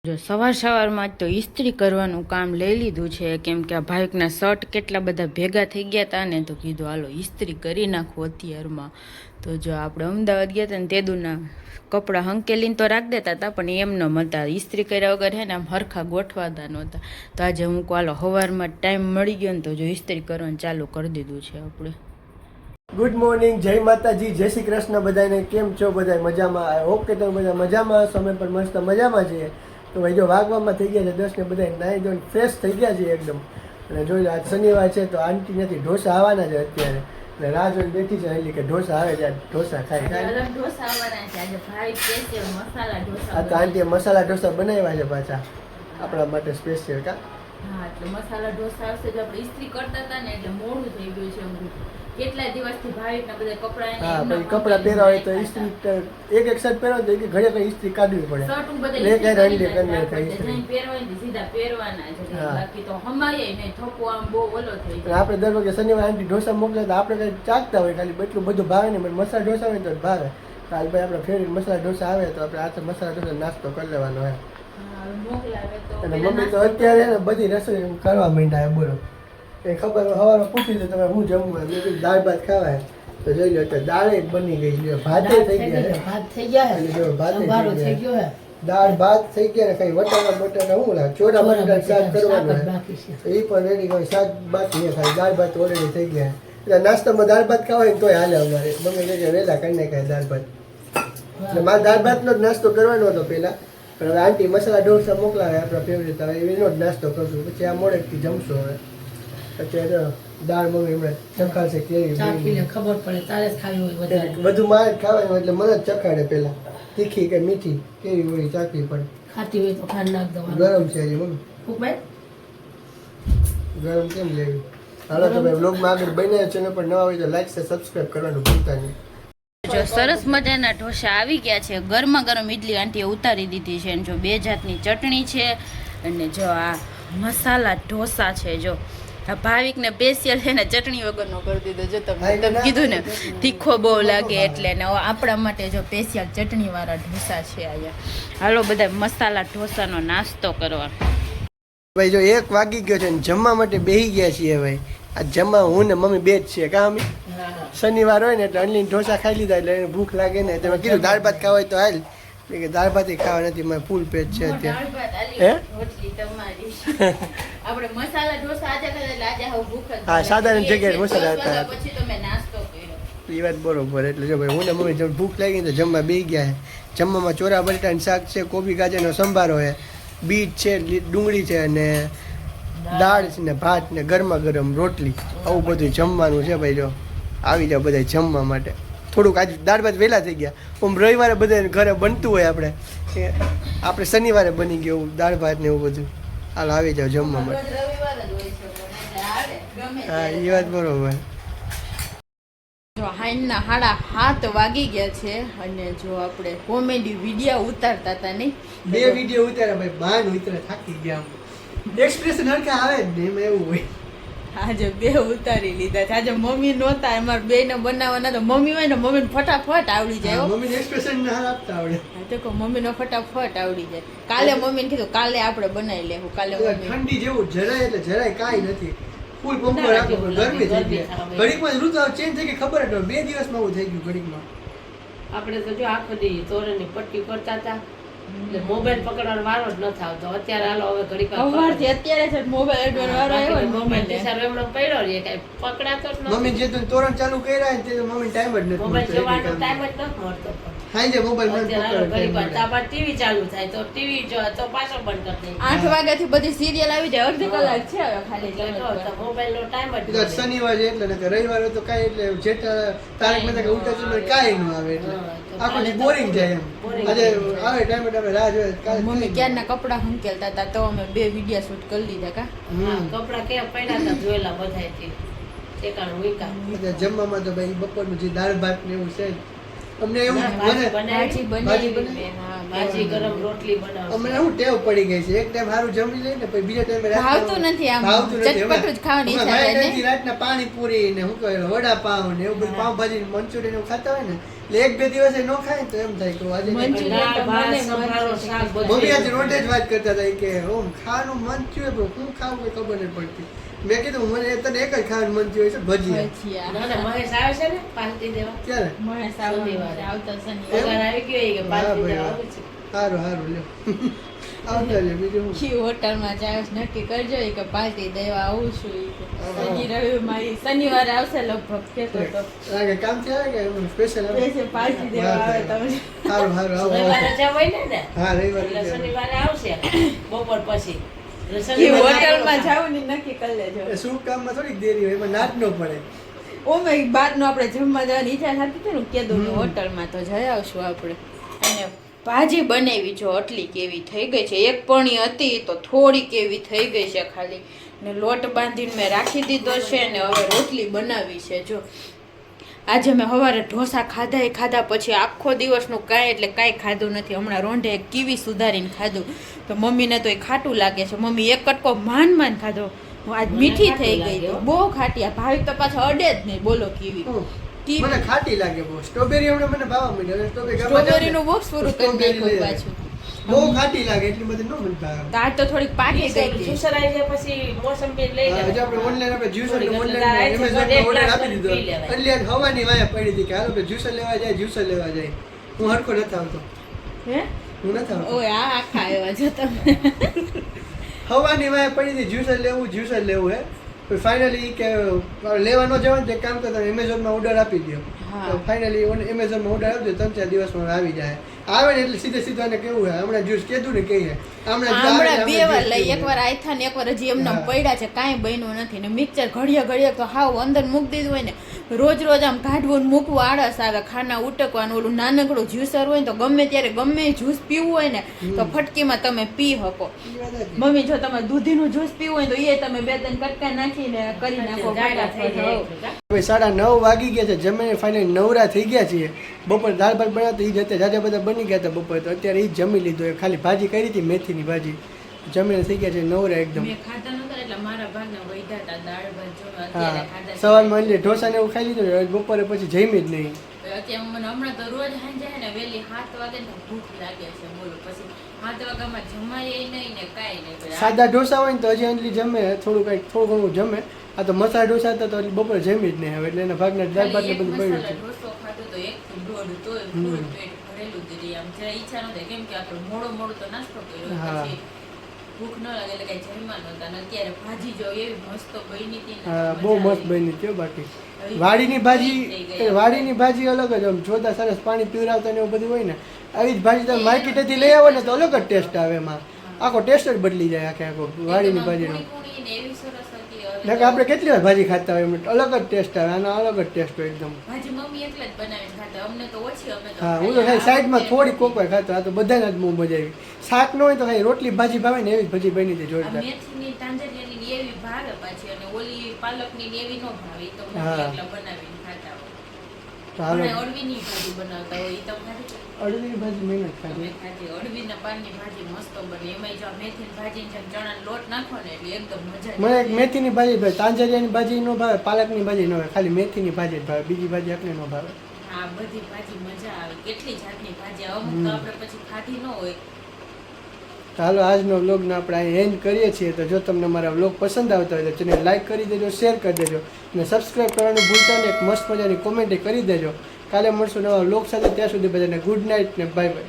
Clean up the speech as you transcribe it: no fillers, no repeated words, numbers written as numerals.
જો સવારમાં જ તો ઇસ્ત્રી કરવાનું કામ લઈ લીધું છે, કેમ કે આ ભાઈકના શર્ટ કેટલા બધા ભેગા થઈ ગયા હતા ને, તો કીધું હાલો ઇસ્ત્રી કરી નાખું અત્યારમાં. તો જો આપણે અમદાવાદ ગયા હતા ને તેદુના કપડાં હંકેલીને તો રાખી દેતા હતા, પણ એમ ન હતા ઇસ્ત્રી કર્યા વગર હે ને આમ હરખા ગોઠવાતા નહોતા. તો આજે હું હાલો સવારમાં ટાઈમ મળી ગયો ને તો જો ઇસ્ત્રી કરવાનું ચાલુ કરી દીધું છે આપણે. ગુડ મોર્નિંગ, જય માતાજી, જય શ્રી કૃષ્ણ બધાને. કેમ છો બધા? મજામાં? આઈ હોપ કે તમે બધા મજામાં હશો. અમે પણ મસ્ત મજામાં છીએ. તો ભાઈ જો વાગવામાં થઈ ગયા છે 10 ને બધા નાહી ધોઈને ફ્રેશ થઈ ગયા છે એકદમ. અને જોઈ આજ શનિવાર છે તો આંટી નથી, ઢોસા આવવાના છે અત્યારે. એટલે રાહ જોઈને બેઠી છે એટલે કે ઢોસા આવે છે, ઢોસા ખાઈ ખાઈ. ઢોસા આવવાના છે આજે ભાઈ સ્પેશિયલ મસાલા ઢોસા. આ તો આંટીએ મસાલા ઢોસા બનાવ્યા છે પાછા આપણા માટે સ્પેશિયલ. કા હા, એટલે મસાલા ઢોસા આવશે. જો આપણે ઇસ્ત્રી કરતા હતા ને એટલે મોડું થઈ ગયું છે. કેટલા દિવસથી ભાવિકના બધા કપડા હા, પછી કપડા પહેરા હોય તો ઇસ્ત્રી એક શર્ટ પહેરો તો એક ઘરે કઈ ઇસ્ત્રી કાઢવી પડે. શર્ટ બધે લે કઈ રંડી કરીને કઈ ઇસ્ત્રી પહેરવાય ને સીધા પહેરવાના છે. બાકી તો હમાય નહીં, થકો આમ બહુ ઓલો થઈ જાય. આપણે દર વખતે શનિવાર આંટી ઢોસા મોકલે તો આપણે કઈ ચાખતા હોય, ખાલી એટલું બધું ભાવે ને. મસાલા ઢોસા હોય તો ભાવે. કાલ ભાઈ આપણે ફેરી મસાલા ઢોસા આવે તો આપણે આ મસાલા ઢોસા નાસ્તો કરી લેવાનો હોય. અને મમ્મી તો અત્યારે ને બધી રસોઈ કરવા માંડ્યા. બોલો એ ખબર સવારમાં પૂછી તો તમે હું જમવા દાળ ભાત ખાવાય તો જોઈ લો તો દાળ બની ગઈ છે, ભાતે થઈ ગયા, ભાત થઈ ગયા, ભાતે થઈ ગયો હે, દાળ ભાત થઈ ગયા ને કઈ વટાણા બટાકા હું લાગે ચોરા બટાકા શાક કરવાનું એ પણ રેડી હોય. શાક બાકી ખાલી દાળ ભાત ઓલરેડી થઈ ગયા. એટલે નાસ્તામાં દાળ ભાત ખાવાય ને તોય હાલે. અમારે મમ્મી કે વહેલા કરી નાખાય દાળ ભાત. એટલે મારે દાળ ભાતનો જ નાસ્તો કરવાનો હતો પહેલા, પણ હવે આંટી મસાલા ઢોસા મોકલાવે આપણા ફેવરેટ, હવે એનો જ નાસ્તો કરશું. પછી આ મોડેકથી જમશો. હવે અત્યારે દાળ મમ્મી હમણાં ચખાડશે કેવી ખબર પડે તારે જ ખાવી હોય વધારે. બધું મારે જ ખાવાનું એટલે મને જ ચખાડે પેલા તીખી કે મીઠી કેવી હોય ચાખવી પડે. ખાતી હોય તો ખાંડ નાખ દો. ગરમ છે હજી મમ્મી, ભાઈ ગરમ કેમ લેવી? હાલો તો ભાઈ વ્લોગમાં આગળ બન્યા ચેનલ પર નવા હોય તો લાઈક છે, સબસ્ક્રાઇબ કરવાનું ભૂલતા નહીં. જો સરસ મજાના ઢોસા આવી ગયા છે. ગરમા ગરમ ઇડલી આંટીએ ઉતારી દીધી છે. જો 2 જાતની ચટણી છે અને જો આ મસાલા ઢોસા છે. જો આ ભાવિકને સ્પેશિયલ છે ને ચટણી વગરનો કરી દીધો. જો તમે કીધું ને તીખો બહુ લાગે એટલે ને આપણા માટે જો સ્પેશિયલ ચટણીવાળા ઢોસા છે અહીંયા. હાલો બધા મસાલા ઢોસાનો નાસ્તો કરવા. ભાઈ જો 1 વાગી ગયો છે ને જમવા માટે બેસી ગયા છીએ. ભાઈ આ જમવા હું ને મમ્મી બે જ છીએ. કા મમ્મી? શનિવાર હોય ને એટલે અનલીન ઢોસા ખાઈ લીધા એટલે એને ભૂખ લાગે ને તમે કીધું દાળ ભાત ખાવા હોય તો હાલ. કે દાળ ભાત ખાવા નથી, મારે ફૂલ પેટ છે અત્યારે. આપણે મસાલા ઢોસા આજે કરે એટલે આજે હવે ભૂખ જ. હા, સાધારણ જગ્યાએ મસાલા હતા પછી તમે નાસ્તો કર્યો. એ વાત બરોબર. એટલે જો ભાઈ હું ને મમ્મી ભૂખ લાગી તો જમવા બેસી ગયા છે. જમવામાં ચોરા બટાટાનું શાક છે, કોબી ગાજરનો સંભારો છે, બીટ છે, ડુંગળી છે અને દાળ છે ને ભાત ને ગરમા ગરમ રોટલી. આવું બધું જમવાનું છે. ભાઈ જો આવી જાવ બધા જમવા માટે. થોડુંક આજે દાળ ભાત વહેલા થઈ ગયા. આમ રવિવારે બધા ઘરે બનતું હોય, આપણે શનિવારે બની ગયું દાળ ભાત ને એવું બધું. હાલ આવી જાવ જમવા માટે. હા, એ વાત બરોબર. જો હાઈના 7:30 વાગી ગયા છે અને જો આપણે કોમેડી વિડીયો ઉતારતા હતા નહીં, 2 વિડીયો ઉતાર્યા ભાઈ. બાન ઉતરે થાકી ગયા. એક્સપ્રેશન હરખા આવે જ ને એમાં એવું હોય. આજે 2 ઉતારી લીધા છે. આજે મમ્મી નહોતા, અમારે 2 ને બનાવવાના તો મમ્મી હોય ને મમ્મીને ફટાફટ આવડી જાય. મમ્મીને એક્સપ્રેશન ના આપતા આવડે. તો કહો મમ્મીનો ફટાફટ આવડી જાય. કાલે મમ્મીને કીધું કાલે આપણે બનાવી લેવું. કાલે ઠંડી જેવું જરાય એટલે જરાય કાંઈ નથી. ફૂલ પંખો રાખો પણ ગરમી થઈ ગઈ. ઘડીકમાં ઋતુ ચેન્જ થઈ ગઈ ખબર જ ન. 2 દિવસમાં આવું થઈ ગયું ઘડીકમાં. આપણે તો જો આખો દી તોરણની પટ્ટી કરતા હતા એટલે મોબાઈલ પકડવાનો વારો જ નથી આવતો. અત્યારે હાલો હવે ઘડીક અત્યારે છે મોબાઈલ એડવાનો વારો આવ્યો ને મોબાઈલ ટીચર એમનો પડ્યો રહે કઈ પકડાતો જ નથી. મમ્મી જે તો તોરણ ચાલુ કર્યા ને તે મમ્મી ટાઈમ જ નથી મોબાઈલ જોવાનો ટાઈમ જ નથી મળતો. ખાઈ જાય મોબાઈલ ઘડીક ટીવી ચાલુ થાય તો ટીવી જો તો પાછો બંધ કરી દે. 8 વાગ્યાથી બધી સિરિયલ આવી જાય. અડધી કલાક છે હવે ખાલી. મોબાઈલ નો ટાઈમ જ શનિવાર છે એટલે ને રવિવાર તો કાંઈ એટલે જેટા તારીખ માં ઉલટા ચુંબર કાંઈ ન આવે એટલે આખો દી બોરિંગ જાય એમ. આજે આવે ટાઈમ આપણે રાહ જોઈએ. મમ્મી ક્યારના કપડા હંકેલતા હતા તો અમે 2 વિડીયો શૂટ કરી લીધા. કા કપડા કેવા પડ્યા હતા જોયેલા બધાયથી ઠેકાણું મૂક્યા. જમવામાં તો ભાઈ બપોરનું જે દાળ ભાત ને એવું છે અમને એવું ભાજી મને ભાજી બનાવી બનાવી મેં, હા, ભાજી ગરમ રોટલી બનાવશે અમને એવું ટેવ પડી ગઈ છે એક ટાઈમ સારું જમી લઈને પછી બીજા ટાઈમે ભાવતું નથી આમ, ચટપટું જ ખાવાની ઈચ્છા થાય ને. રાતના પાણીપુરી ને શું કહે વડાપાવ ને એવું બધું પાવભાજી ને મંચુરિયન એવું ખાતા હોય ને એટલે એક બે દિવસે ન ખાય ને તો એમ થાય કે આજે મંચુરિયન દાળ, ભાત, સંભારો, શાક બધું મમ્મી આજે રોટે જ વાત કરતા હતા કે ઓમ ખાવાનું મન થયું પણ હું ખાવું કઈ ખબર નહીં પડતી મેં કીધું મને તને એક જ ખાવાનું મન થયું છે ભજીયા ભજીયા. ના ના મહેશ આવે છે ને પાર્ટી દેવા ક્યારે મહેશ આવવાનો શનિવારે. છે, આવતા શનિવારે. પગાર આવી ગયો એ કે પાર્ટી દેવા આવું છે સારું સારું લ્યો આવતા લ્યો બીજું શું? કઈ હોટલમાં જાય છે, નક્કી કરજો ઈ કે પાર્ટી દેવા આવું છું ઈ કે. શનિ રવિ મારી શનિવારે આવશે લગભગ કહેતો તો. આ કે કામથી આવે કે સ્પેશિયલ આવે સ્પેશિયલ પાર્ટી દેવા આવે તમે. સારું સારું આવો રવિવારે આવો. રજા હોય ને હા રવિવારે એટલે રજા. શનિવારે આવશે બપોર પછી એટલે ઈ શનિવારે હોટલમાં આવશે. જાવું ને નક્કી કરી લેજો. એ શુભ કામમાં થોડીક દેરી હોય એમાં નાટ ન પડે ઓમે બહારનું આપણે જમવા જવાની ઈચ્છા થતી હતી ને કીધું હોટલમાં તો જઈ આવશું આપણે. અને ભાજી બનાવી જો આટલી કેવી થઈ ગઈ છે, એક પણી હતી તો થોડી કેવી થઈ ગઈ છે ખાલી, ને લોટ બાંધીને મેં રાખી દીધો છે ને હવે રોટલી બનાવી છે. જો આજે મેં સવારે ઢોસા ખાધા પછી આખો દિવસનું કાંઈ એટલે કાંઈ ખાધું નથી. હમણાં રોંઢે એક કીવી સુધારીને ખાધું તો મમ્મીને તો એ ખાટું લાગે છે. મમ્મી એક કટકો માંડ ખાધો, હું આજ મીઠી થઈ ગઈ હતી, બહુ ખાટી. આ ભાવિક તો પાછો અડે જ નહીં બોલો કીવી. હમ. મને ખાટી લાગે બહુ સ્ટ્રોબેરી હમણાં મને ભાવવા માંડી સ્ટ્રોબેરીનું બોક્સ પૂરું કરી નાખ્યું પાછું. બહુ ખાટી લાગે એટલી બધી ન મને ભાવે તો આજ તો થોડીક પાકી ગઈ હતી. જ્યુસર આવી જાય પછી મોસંબી લઈ હા, હજી લેવાનું. આપણે ઓનલાઈન આપણે જ્યુસર થોડીક ઓનલાઈન એટલે એમેઝોન એક ઓર્ડર ગ્લાસ આપી પી દીધો લેવાય. એટલે આજ હવાની વાયા પડી હતી કે હાલો આપણે જ્યુસર લેવા જાય જ્યુસર લેવા જાય હું હરખો નથી આવતો હે હું નથી આવતો ઓય આ આખા આવ્યા છો તમે. હવાની વાયા પડી હતી જ્યુસર લેવું હે તો ફાઇનલી કે લેવા ન જવાનું તે કામ કરતા એમેઝોનમાં ઓર્ડર આપી દો હા. તો ફાઇનલી એમેઝોનમાં ઓર્ડર આપી દો 3-4 દિવસમાં આવી જાય આવે ને એટલે સીધે આને કેવું હે હમણાં જ્યુસ કીધું ને કહીએ હમણાં બે વાર લઈ, એકવાર આયથા ને એકવાર હજી એમને હા. પડ્યા છે, કાંઈ બન્યું નથી. ને મિક્સર ઘડિયા તો હાવ અંદર મૂકી દીધું હોય ને રોજ આમ કાઢવું ને મૂકવું આળસ આવે. ખાના ઉટકવાનું ઓલું નાનકડું જ્યુસર હોય ને તો ગમે ત્યારે ગમે જ્યુસ પીવું હોય ને તો ફટકીમાં તમે પી શકો. મમ્મી જો તમે દૂધીનું જ્યુસ પીવું હોય તો એ તમે 2-3 કટકા નાખીને કરી નાખો જાડા થઈ ફટાફટ. જાય હઉ. હવે 9:30 વાગી ગયા છે જમીને ફાઇનલી નવરા થઈ ગયા છીએ બપોર દાળ ભાત બનાવતા એ જ હતા જાજા બધા બની ગયા હતા બપોર તો અત્યારે એ જ જમી લીધું એ ખાલી ભાજી કરી હતી મેથીની ભાજી જમીને થઈ ગયા છે નવરા એકદમ મેં ખાધા નતા એટલે મારા ભાગના વૈધા હતા દાળ ભાત જો હા અત્યારે ખાધા. સવારમાં એટલે ઢોસા ને એવું ખાઈ લીધું ને બપોરે પછી જમી જ નહીં અત્યારે મને હમણાં તો રોજ સાંજે હે ને વહેલી 7 વાગે ને ભૂખ લાગે છે બોલો. પછી 7 વાગ્યામાં જમાય નહીં ને કાંઈ નહીં. પછી સાદા ઢોસા હોય ને તો હજી અંજલી જમે થોડું ઘણું જમે આ તો મસાલા ઢોસા હતા તો એટલે બપોરે જમી જ નહીં હવે એટલે એના ભાગના દાળ ભાત ને ખાલી બધું એક પડ્યું છે મસાલા ઢોસો ખાધો તો 1 થી 1.5 તોય ફૂલ પેટ ભરેલું જ રહી. આમ જરા ઈચ્છા ન થાય કેમ કે આપણે મોડો તો નાસ્તો કર્યો હા. પછી ભૂખ ન લાગે એટલે કઈ જમવા નહોતા. અને અત્યારે ભાજી જો એવી મસ્ત બની હતી ને હા મજા બહુ મસ્ત આવી. બની છે બાકી હવે વાડીની થઈ ભાજી ગઈ. વાડીની ભાજી અલગ જ આમ જોતા સરસ પાણી પીવડાવતા ને એવું બધું હોય ને આવી જ ભાજી તમે માર્કેટેથી લઈ આવો ને તો અલગ જ ટેસ્ટ આવે એમાં આખો ટેસ્ટ જ બદલી જાય આખો વાડીની એકદમ ભાજીનો કૂણી ને એવી સરસ હતી. હવે એટલે કે આપણે કેટલી વાર ભાજી ખાતા હોય એમ અલગ જ ટેસ્ટ આવે આનો અલગ જ ટેસ્ટ હોય એકદમ ભાજી મમ્મી એકલા જ બનાવીને ખાતા, અમને તો ઓછી. અમે તો હા હું તો ખાલી સાઈડમાં થોડી કોકવાર ખાતો આ તો બધાને જ બહુ મજા આવી શાક ન હોય તો ખાલી રોટલી ભાજી ભાવે ને એવી જ ભાજી બની હતી આ જોરદાર મેથીની તાંજરિયાની ને એવી ભાવે પાછી, અને ઓલી પાલકની ને એવી નો ભાવે. ઈ તો મમ્મી હા. એકલા બનાવીને ખાતા હોય. તો હાલો ઘણા અળવીની ભાજી બનાવતા હોય, ઈ તો ખાધી છે? અડદની ભાજી મહેનત તમે ખાધી ખાધી? અળવીના પાનની ભાજી મસ્ત બને. એમાંય જો આ મેથીની ભાજીની જેમ ચણાનો લોટ નાખો ને એટલે એકદમ મજા મને એક આવે. મેથીની ભાજી ભાવે તાંજરિયાની ભાજી ન ભાવે પાલકની ભાજી ન ભાવે ખાલી મેથીની ભાજી જ ભાવે બીજી ભાજી આપણે ન ભાવે આ બધી ભાજી મજા આવે. કેટલી જાતની ભાજી આવે. અમુક તો આપણે પછી ખાધી ન હોય. તો હાલો આજનો વ્લોગને આપણે અહીં એન્ડ કરીએ છીએ તો જો તમને મારા વ્લોગ પસંદ આવતા હોય તો ચેનલ લાઈક કરી દેજો શેર કરી દેજો અને સબસ્ક્રાઈબ કરવાનું ભૂલતા નહીં. એક મસ્ત મજાની કોમેન્ટ કરી દેજો. કાલે મળશું નવા વ્લોગ સાથે ત્યાં સુધી બધાને ગુડ નાઇટ ને બાય બાય.